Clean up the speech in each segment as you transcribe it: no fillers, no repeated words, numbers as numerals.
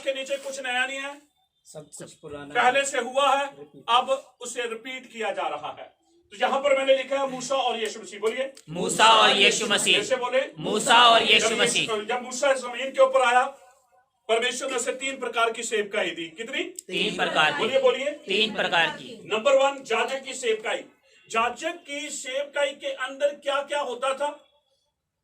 आकाश के नीचे कुछ नया नहीं है, सब कुछ पुराना पहले से हुआ है, अब उसे रिपीट किया जा रहा है। तो यहाँ पर मैंने लिखा है मूसा और यीशु मसीह। बोलिए मूसा और यीशु मसीह। कैसे बोले? मूसा और यीशु मसीह। जब मूसा जमीन के ऊपर आया, परमेश्वर ने उसे 3 प्रकार की सेवकाई दी। कितनी? 3 प्रकार की। बोलिए बोलिए। 3 प्रकार की। नंबर 1, याजक की सेवकाई। याजक की सेवकाई के अंदर क्या क्या होता था?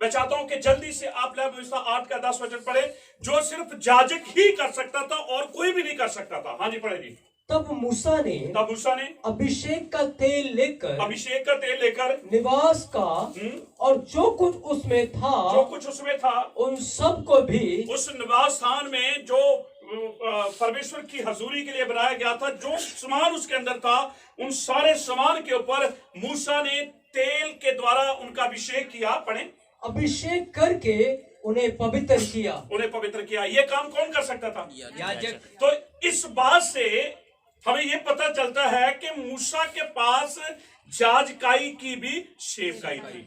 मैं चाहता हूं कि जल्दी से आप लेवी व्यवस्था 8 का 10 वचन पढ़े, जो सिर्फ याजक ही कर सकता था और कोई भी नहीं कर सकता था। हाँ जी, पढ़े जी। तब मूसा ने अभिषेक का तेल लेकर निवास का और जो कुछ उसमें था उन सब को भी, उस निवास स्थान में जो परमेश्वर की हजूरी के लिए बनाया गया था, जो सामान उसके अंदर था, उन सारे सामान के ऊपर मूसा ने तेल के द्वारा उनका अभिषेक किया। पढ़े। अभिषेक करके उन्हें पवित्र किया। ये काम कौन कर सकता था? याजक। तो इस बात से हमें यह पता चलता है कि मूसा के पास याजकाई की भी सेवकाई थी,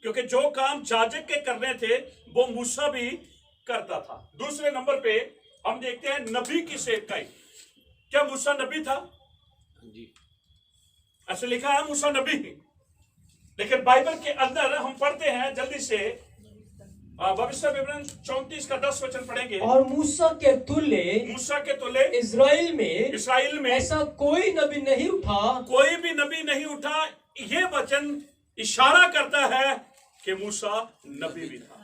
क्योंकि जो काम याजक के करने थे वो मूसा भी करता था। दूसरे नंबर पे हम देखते हैं नबी की सेवकाई। क्या मूसा नबी था? ऐसे लिखा है मूसा नबी, लेकिन बाइबल के अंदर हम पढ़ते हैं जल्दी से, भविष्य विवरण 34 का 10 वचन पढ़ेंगे। और मूसा के तुल्य इस्राएल में ऐसा कोई नबी नहीं उठा। ये वचन इशारा करता है कि मूसा नबी भी था।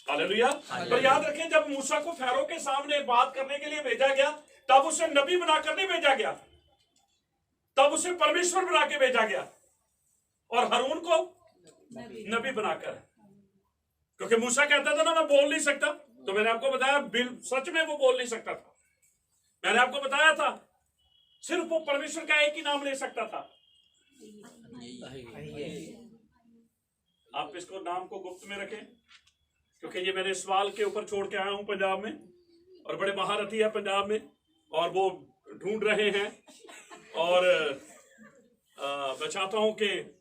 हालेलुया। पर याद रखें, जब मूसा को फैरो के सामने बात करने के लिए भेजा गया, तब उसे नबी बनाकर नहीं भेजा गया, तब उसे परमेश्वर बना के भेजा गया, और हारून को नबी बनाकर। क्योंकि मूसा कहता था ना, मैं बोल नहीं सकता, तो मैंने आपको बताया सच में वो बोल नहीं सकता था। मैंने आपको बताया था सिर्फ वो परमेश्वर का एक ही नाम ले सकता था। आप इसको नाम को गुप्त में रखें, क्योंकि ये मेरे सवाल के ऊपर छोड़ के आया हूं पंजाब में, और बड़े महारथी है पंजाब में, और वो ढूंढ रहे हैं, और मैं चाहता हूं कि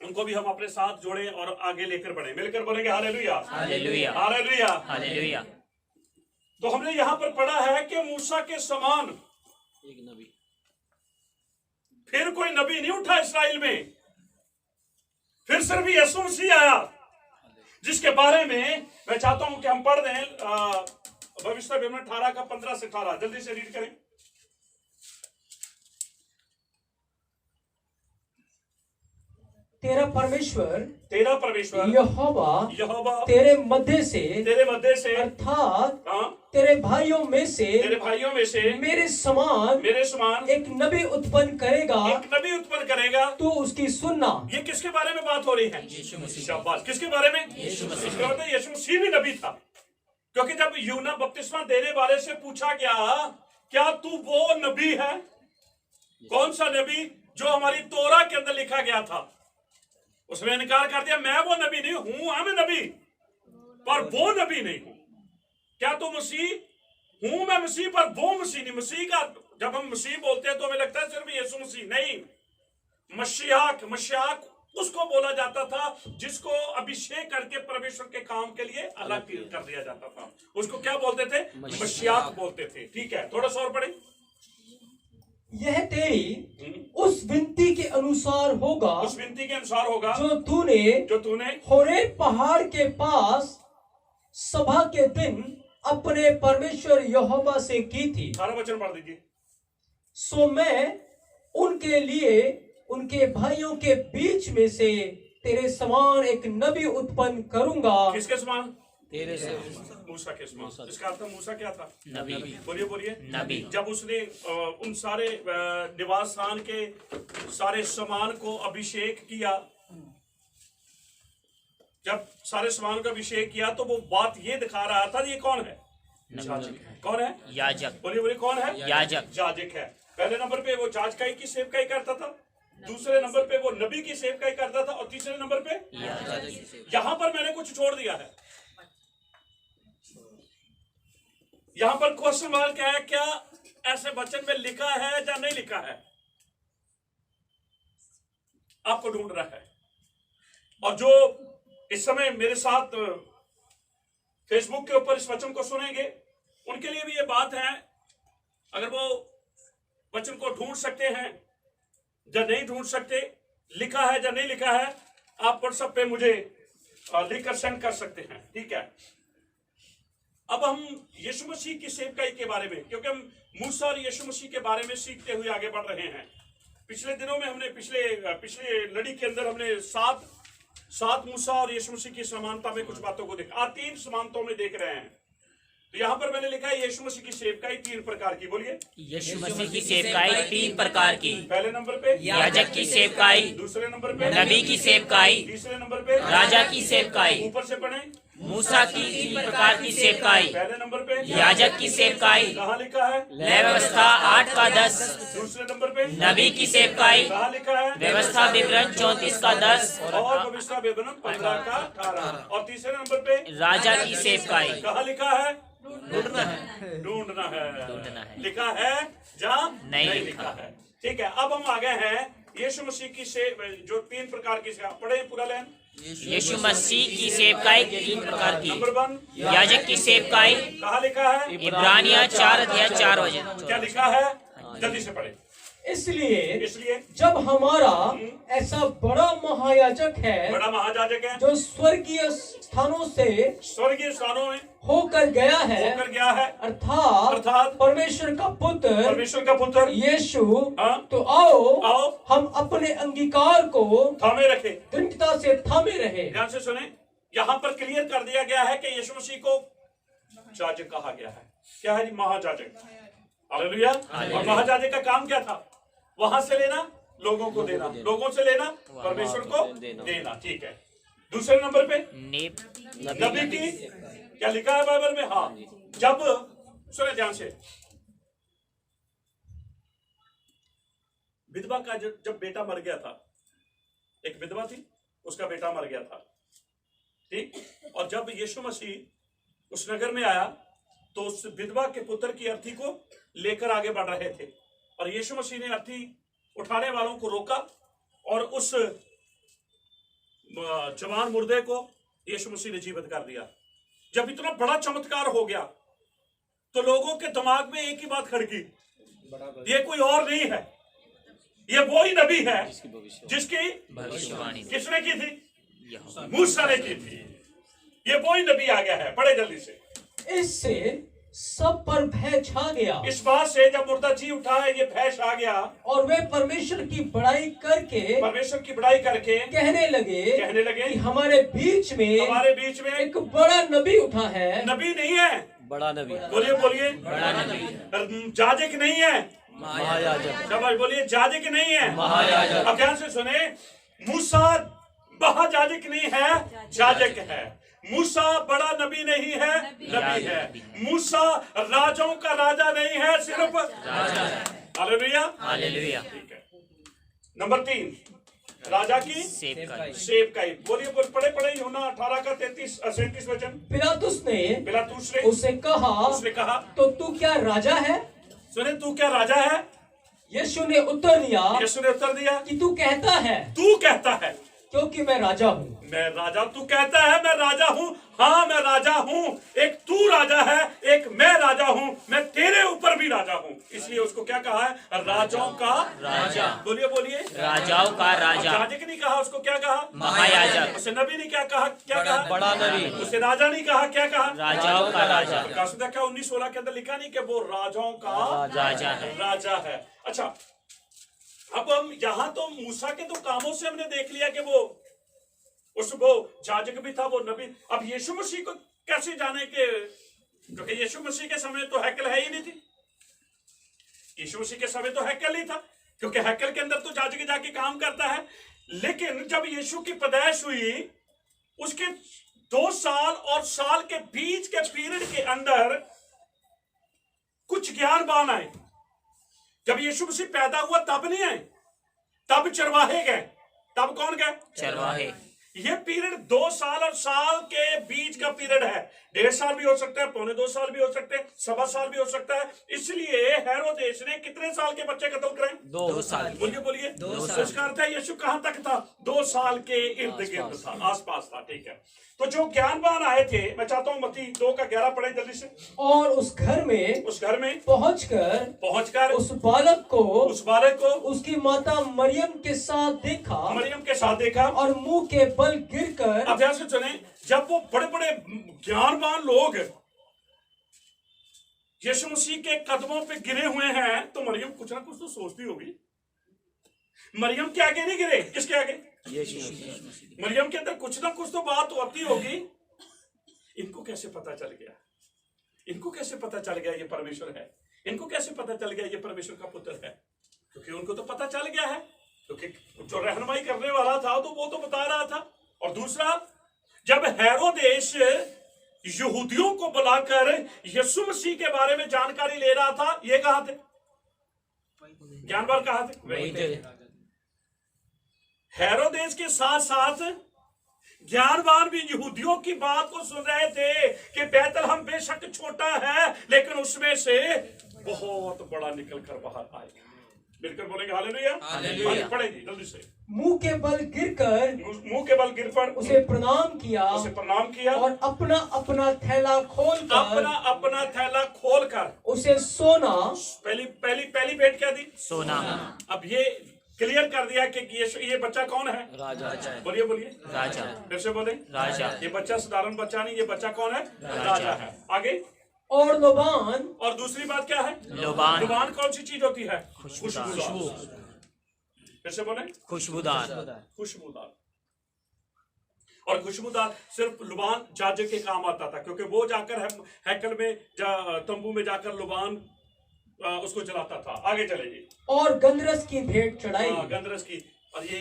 उनको भी हम अपने साथ जोड़ें और आगे लेकर बढ़े। मिलकर बोलेंगे हालेलुया, हालेलुया, हालेलुया, हालेलुया। तो हमने यहां पर पढ़ा है कि मूसा के समान एक नबी, फिर कोई नबी नहीं उठा इस्राएल में, फिर सिर्फ यीशु मसीह आया, जिसके बारे में मैं चाहता हूं कि हम पढ़ दें भविष्य विवरण 18 का 15 से 18। जल्दी से रीड करें। तेरा परमेश्वर यहोवा तेरे मध्य से अर्थात तेरे भाइयों में से मेरे समान एक नबी उत्पन्न करेगा, तो उसकी सुनना। ये किसके बारे में बात हो रही है? यीशु मसीह। शाबाश। किसके बारे में? यीशु मसीह। इसका मतलब यीशु मसीह भी नबी था, क्योंकि जब यूहन्ना बपतिस्मा देने वाले से पूछा गया, क्या तू वो नबी है? कौन सा नबी? जो हमारी तोरा के अंदर लिखा गया था। उसने इनकार कर दिया, मैं वो नबी नहीं हूं, मैं नबी, पर वो नबी नहीं हूं। क्या तू मसीह? हूं मैं मसीह, पर वो मसीह नहीं। मसीह का जब हम मसीह बोलते हैं तो हमें लगता है सिर्फ यीशु मसीह नहीं। मशियाक उसको बोला जाता था जिसको अभिषेक करके परमेश्वर के काम के लिए अलग कर दिया जाता था। उसको क्या बोलते थे? मशियाक बोलते थे। ठीक है, थोड़ा सा और पढ़े। यह तेरी उस विनती के अनुसार होगा जो तूने होरेब पहाड़ के पास सभा के दिन अपने परमेश्वर यहोवा से की थी। 18 वचन पढ़ दीजिए। सो मैं उनके लिए उनके भाइयों के बीच में से तेरे समान एक नबी उत्पन्न करूंगा। किसके समान? तेरे से। मूसा के समान। इसका अर्थ मूसा क्या था? नबी। बोलिए नबी। जब उसने उन सारे निवास स्थान के सारे सामान को अभिषेक किया, जब सारे सामान का अभिषेक किया, तो वो बात ये दिखा रहा था, ये कौन है? कौन है? याजक। बोलिए कौन है? याजक है। पहले नंबर पे वो याजकाई की सेवकाई करता था, दूसरे नंबर पे वो नबी की सेवकाई करता था, और तीसरे नंबर पे यहां पर मैंने कुछ छोड़ दिया है। यहां पर क्वेश्चन मार्क है, क्या ऐसे वचन में लिखा है या नहीं लिखा है? आपको ढूंढ रहा है। और जो इस समय मेरे साथ फेसबुक के ऊपर इस वचन को सुनेंगे, उनके लिए भी ये बात है, अगर वो वचन को ढूंढ सकते हैं या नहीं ढूंढ सकते, लिखा है या नहीं लिखा है, आप व्हाट्सएप पे मुझे लिखकर सेंड कर सकते हैं, ठीक है। अब हम यीशु मसीह की सेवकाई के बारे में, क्योंकि हम मूसा और यीशु मसीह के बारे में सीखते हुए आगे बढ़ रहे हैं। पिछले दिनों में हमने पिछले लड़ी के अंदर हमने सात मूसा और यीशु मसीह की समानता में कुछ बातों को देखा। 3 समानताओं में देख रहे हैं। तो यहाँ पर मैंने लिखा है यीशु मसीह की सेवकाई 3 प्रकार की। बोलिए, यीशु मसीह की सेवकाई 3 प्रकार की। पहले नंबर पे याजक की सेवकाई, दूसरे नंबर पे नबी की सेवकाई, तीसरे नंबर पे राजा की सेवकाई। ऊपर से पढ़े, मूसा की 3 प्रकार की सेवकाई। पहले नंबर पे याजक की सेवकाई, कहाँ लिखा है? लय व्यवस्था 8 का 10। दूसरे नंबर पे नबी की सेवकाई, कहाँ लिखा है? व्यवस्था विवरण 34 का 10। और भविष्य विवरण 15 का 18। और तीसरे नंबर पे राजा की सेवकाई, कहाँ लिखा है? ढूंढना है, ढूंढना ढूंढना है। है। लिखा है जहाँ नहीं नहीं लिखा। लिखा है। ठीक है, अब हम आ गए हैं यीशु मसीह की जो 3 प्रकार की पढ़े पूरा लाइन। यीशु मसीह की सेवकाई 3 प्रकार की। नंबर 1 याजक की सेवकाई, कहाँ लिखा है? इब्रानिया 4:4 वचन। क्या लिखा है? जल्दी से पढ़े। इसलिए जब हमारा ऐसा बड़ा महायाजक है, बड़ा महायाजक है, जो स्वर्गीय स्थानों में होकर गया है, अर्थात परमेश्वर का पुत्र यीशु, तो आओ हम अपने अंगीकार को थामे रखे, दृढ़ता से थामे रहे। ध्यान से सुने, यहाँ पर क्लियर कर दिया गया है कि यीशु मसीह को याजक कहा गया है। क्या है? महायाजक। हालेलुया। और महायाजक का काम क्या था? वहां से लेना, लोगों को देना, लोगों से लेना, परमेश्वर को देना। ठीक है। दूसरे नंबर पे नबी की, क्या लिखा है बाइबल में? हाँ, जब सुने ध्यान से, विधवा का जब बेटा मर गया था, एक विधवा थी, उसका बेटा मर गया था, ठीक। और जब यीशु मसीह उस नगर में आया तो उस विधवा के पुत्र की अर्थी को लेकर आगे बढ़ रहे थे, और यीशु मसीह ने अर्थी उठाने वालों को रोका और उस जवान मुर्दे को यीशु मसीह ने जीवित कर दिया। जब इतना बड़ा चमत्कार हो गया तो लोगों के दिमाग में एक ही बात खड़की, ये कोई और नहीं है, ये वो ही नबी है जिसकी भविष्यवाणी किसने की थी? मूसा ने की थी। ये वो ही नबी आ गया है। पढ़े जल्दी से। इससे सब पर भय छा गया। इस बात से जब मुर्दा जी उठा है, ये भय छा गया, और वे परमेश्वर की बड़ाई करके कहने लगे कि हमारे बीच में एक बड़ा नबी उठा है। नबी नहीं है, बड़ा नबी। बोलिए बड़ा नबी, जाजक नहीं है, महायाजक। शाबाश, बोलिए जाजक नहीं है, महायाजक। अब ध्यान से सुने, मूसा महायाजक नहीं है, जाजक है। मूसा बड़ा नबी नहीं है, नबी है। मूसा राजाओं का राजा नहीं है, सिर्फ राजा है। Hallelujah, hallelujah. ठीक है। नंबर 3, राजा की सेवकाई। बोलिए, पढ़े यूहन्ना 18 का 37 वचन। पिलातुस ने उससे कहा, तो तू क्या राजा है? सुने, तू क्या राजा है? यीशु ने उत्तर दिया कि तू कहता है क्योंकि मैं राजा हूँ। मैं राजा, तू कहता है मैं राजा हूँ। हाँ, मैं राजा हूँ। एक तू राजा है, एक मैं राजा हूँ, मैं तेरे ऊपर भी राजा हूँ। इसलिए उसको क्या कहा है? राजाओं का राजा। बोलिए राजाओं का राजा। याजक नहीं कहा, उसको क्या कहा? महायाजक। उसे नबी ने क्या कहा? बड़ा नबी। उसे राजा नहीं कहा, क्या कहा? राजाओं का राजा। क्या 19:16 के अंदर लिखा नहीं कि वो राजाओं का राजा है? अच्छा, अब हम यहाँ तो मूसा के तो कामों से हमने देख लिया कि वो याजक भी था, वो नबी। अब यीशु मसीह को कैसे जाने के, क्योंकि यीशु मसीह के समय तो हैकल है ही नहीं थी। यीशु मसीह के समय तो हैकल नहीं था, क्योंकि हैकल के अंदर तो याजक जाके काम करता है। लेकिन जब यीशु की पैदाइश हुई, उसके 2 साल और साल के बीच के पीरियड के अंदर कुछ ज्ञानवान आए। जब यीशु मसीह पैदा हुआ तब नहीं आए, तब चरवाहे गए। तब कौन गए? चरवाहे। ये पीरियड 2 साल और साल के बीच का पीरियड है। 1.5 साल भी हो सकता है, 1.25 साल भी हो सकते हैं, 1.25 साल भी हो सकता है। इसलिए हेरोदेस ने कितने साल के बच्चे कत्ल कराए? 2 साल। बोलिए बोलिए। 2 साल। इसका अर्थ है यीशु कहां तक था? 2 साल के इर्द गिर्द था, आसपास था। ठीक है, तो जो ज्ञानवान आए थे, मैं चाहता हूं मत्ती 2:11 पढ़े जल्दी से। और उस घर में पहुंचकर उस बालक को उसकी माता मरियम के साथ देखा और मुंह के बल गिरकर। अब ध्यान से सुने, जब वो बड़े बड़े ज्ञानवान लोग यीशु मसीह के कदमों पे गिरे हुए हैं, तो मरियम कुछ ना कुछ तो सोचती होगी। मरियम के आगे नहीं गिरे, किसके आगे? मरियम के अंदर कुछ ना कुछ तो बात होती होगी। इनको कैसे पता चल गया? इनको कैसे पता चल गया ये परमेश्वर है? इनको कैसे पता चल गया ये परमेश्वर का पुत्र है? क्योंकि उनको तो पता चल गया है, क्योंकि जो रहनुमाई करने वाला था तो वो तो बता रहा था। और दूसरा, जब हेरोदेस यहूदियों को बुलाकर यीशु मसीह के बारे में जानकारी ले रहा था, ये कहां थे? ज्ञानवान कहां थे? वहीं थे। हेरोदेस के साथ साथ ज्ञानवान भी यहूदियों की बात को सुन रहे थे कि बैतलहम बेशक छोटा है, लेकिन उसमें से बहुत बड़ा निकल कर बाहर आएगा। मिलकर बोलेंगे हालेलुया। हालेलुया। पढ़े जी जल्दी से। मुंह के बल गिर पर उसे प्रणाम किया और अपना अपना थैला खोलकर उसे सोना। पहली भेंट क्या दी? सोना। अब ये क्लियर कर दिया कि ये बच्चा कौन है? राजा। बोलिए बोलिए। राजा। फिर से बोले। राजा। ये बच्चा साधारण बच्चा नहीं, ये बच्चा कौन है? राजा है। आगे। और लोबान। और दूसरी बात क्या है? लोबान कौन सी चीज होती है? खुशबू। फिर से बोले। खुशबूदार। और खुशबूदार सिर्फ लुबान जाजक के काम आता था, क्योंकि वो जाकर हैकल में तंबू में जाकर लुबान उसको जलाता था। आगे चले जी। और गंधरस की भेंट चढ़ाई। गंधरस की। और ये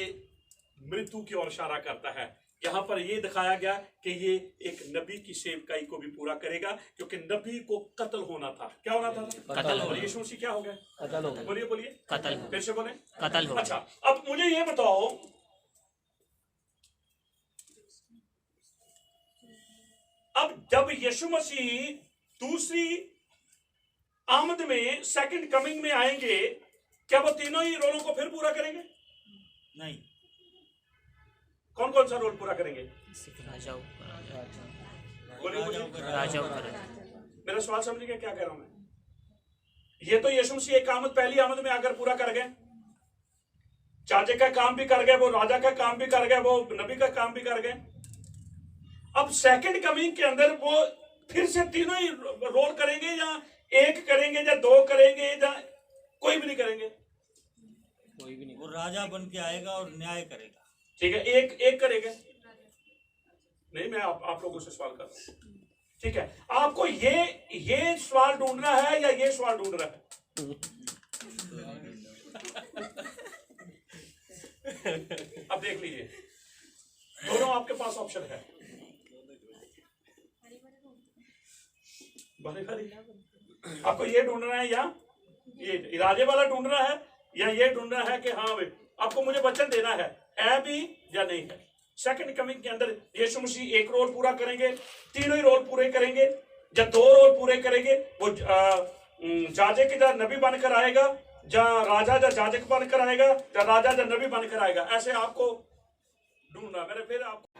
मृत्यु की ओर इशारा करता है। यहाँ पर ये दिखाया गया कि ये एक नबी की सेवकाई को भी पूरा करेगा, क्योंकि नबी को कत्ल होना था। क्या होना था? कत्ल। और यीशु मसीह क्या हो गया? कत्ल हो गया। बोलिए बोलिए। कत्ल। फिर से बोले। कत्ल हो। अच्छा, अब मुझे ये बताओ, अब जब यीशु मसीह दूसरी आमद में, सेकंड कमिंग में आएंगे, क्या वो तीनों ही रोलों को फिर पूरा करेंगे? नहीं। कौन कौन सा रोल पूरा करेंगे? राजा मेरा सवाल समझ गया क्या कह रहा हूं मैं? ये तो यीशु मसीह एक आमद, पहली आमद में आकर पूरा कर गए। चाचे का काम भी कर गए, वो राजा का काम भी कर गए, वो नबी का काम भी कर गए। अब सेकंड कमिंग के अंदर वो फिर से तीनों ही रोल करेंगे, या एक करेंगे, या 2 करेंगे, या कोई भी नहीं करेंगे? कोई भी नहीं। वो राजा बन के आएगा और न्याय करेगा। ठीक है, एक करेगा। नहीं, मैं आप लोगों से सवाल कर रहा हूं। ठीक है, आपको ये सवाल ढूंढना है या ये सवाल ढूंढना है? अब देख लीजिए, दोनों आपके पास ऑप्शन है। आपको ये ढूंढना है, या ये राजे वाला ढूंढना है, या ये ढूंढना है कि हाँ भाई आपको मुझे वचन देना है भी या नहीं है। सेकंड कमिंग के अंदर यीशु मसीह एक रोल पूरा करेंगे, तीनों ही रोल पूरे करेंगे, या 2 रोल पूरे करेंगे। वो जाजे की जगह नबी बनकर आएगा, जहाँ राजा या जाजक बनकर आएगा, या राजा या नबी बनकर आएगा। ऐसे आपको ढूंढना। मेरे फिर आपको